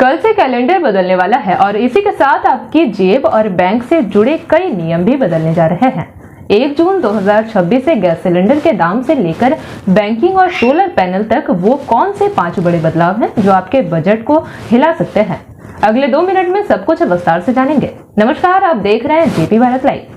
कल से कैलेंडर बदलने वाला है और इसी के साथ आपकी जेब और बैंक से जुड़े कई नियम भी बदलने जा रहे हैं। 1 जून 2026 से गैस सिलेंडर के दाम से लेकर बैंकिंग और सोलर पैनल तक वो कौन से 5 बड़े बदलाव हैं जो आपके बजट को हिला सकते हैं। अगले 2 मिनट में सब कुछ विस्तार से जानेंगे। नमस्कार, आप देख रहे हैं जेपी भारत लाइव।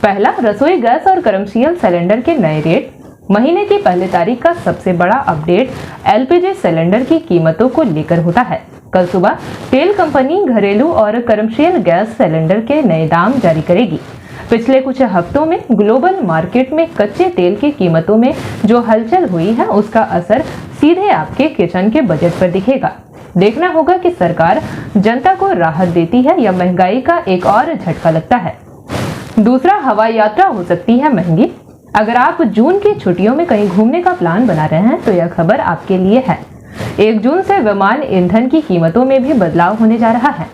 पहला, रसोई गैस और कमर्शियल सिलेंडर के नए रेट। महीने की पहली तारीख का सबसे बड़ा अपडेट एलपीजी सिलेंडर की कीमतों को लेकर होता है। कल सुबह तेल कंपनी घरेलू और कमर्शियल गैस सिलेंडर के नए दाम जारी करेगी। पिछले कुछ हफ्तों में ग्लोबल मार्केट में कच्चे तेल की कीमतों में जो हलचल हुई है, उसका असर सीधे आपके किचन के बजट पर दिखेगा। देखना होगा कि सरकार जनता को राहत देती है या महंगाई का एक और झटका लगता है। दूसरा, हवाई यात्रा हो सकती है महंगी। अगर आप जून की छुट्टियों में कहीं घूमने का प्लान बना रहे हैं तो यह खबर आपके लिए है। 1 जून से विमान ईंधन की कीमतों में भी बदलाव होने जा रहा है।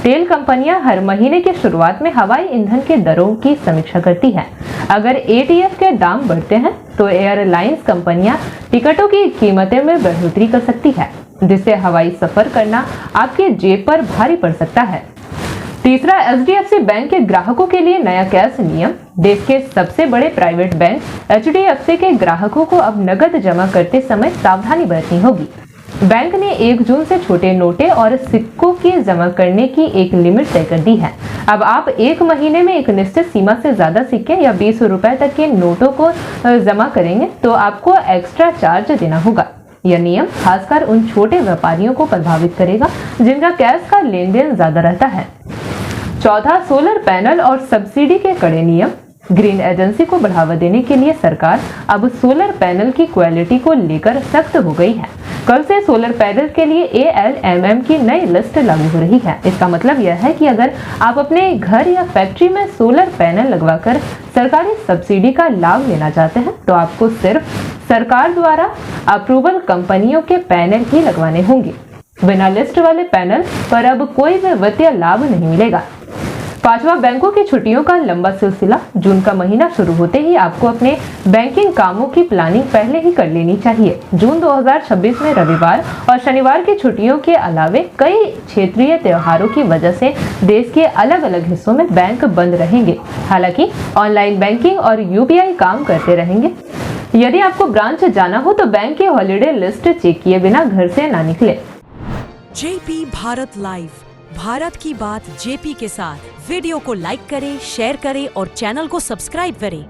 तेल कंपनियां हर महीने की शुरुआत में हवाई ईंधन के दरों की समीक्षा करती है। अगर एटीएफ के दाम बढ़ते हैं तो एयरलाइंस कंपनियां टिकटों की कीमतें में बढ़ोतरी कर सकती है, जिससे हवाई सफर करना आपकी जेब पर भारी पड़ सकता है। तीसरा, एचडीएफसी बैंक के ग्राहकों के लिए नया कैश नियम। देश के सबसे बड़े प्राइवेट बैंक एचडीएफसी के ग्राहकों को अब नकद जमा करते समय सावधानी बरतनी होगी। बैंक ने 1 जून से छोटे नोटे और सिक्कों की जमा करने की एक लिमिट तय कर दी है। अब आप 1 महीने में एक निश्चित सीमा से ज्यादा सिक्के या 20 रुपए तक के नोटों को जमा करेंगे तो आपको एक्स्ट्रा चार्ज देना होगा। यह नियम खासकर उन छोटे व्यापारियों को प्रभावित करेगा जिनका कैश का लेन देन ज्यादा रहता है। चौथा, सोलर पैनल और सब्सिडी के कड़े नियम। ग्रीन एजेंसी को बढ़ावा देने के लिए सरकार अब सोलर पैनल की क्वालिटी को लेकर सख्त हो गई है। कल से सोलर पैनल के लिए ALMM की नई लिस्ट लागू हो रही है। इसका मतलब यह है कि अगर आप अपने घर या फैक्ट्री में सोलर पैनल लगवाकर सरकारी सब्सिडी का लाभ लेना चाहते हैं तो आपको सिर्फ सरकार द्वारा अप्रूवल कंपनियों के पैनल ही लगवाने होंगे। बिना लिस्ट वाले पैनल पर अब कोई भी वित्तीय लाभ नहीं मिलेगा। पांचवा, बैंकों की छुट्टियों का लंबा सिलसिला। जून का महीना शुरू होते ही आपको अपने बैंकिंग कामों की प्लानिंग पहले ही कर लेनी चाहिए। जून 2026 में रविवार और शनिवार की छुट्टियों के अलावे कई क्षेत्रीय त्योहारों की वजह से देश के अलग अलग हिस्सों में बैंक बंद रहेंगे। हालांकि ऑनलाइन बैंकिंग और UPI काम करते रहेंगे। यदि आपको ब्रांच जाना हो तो बैंक की हॉलीडे लिस्ट चेक किए बिना घर से ना निकले। जेपी भारत लाइव, भारत की बात जेपी के साथ। वीडियो को लाइक करें, शेयर करें और चैनल को सब्सक्राइब करें।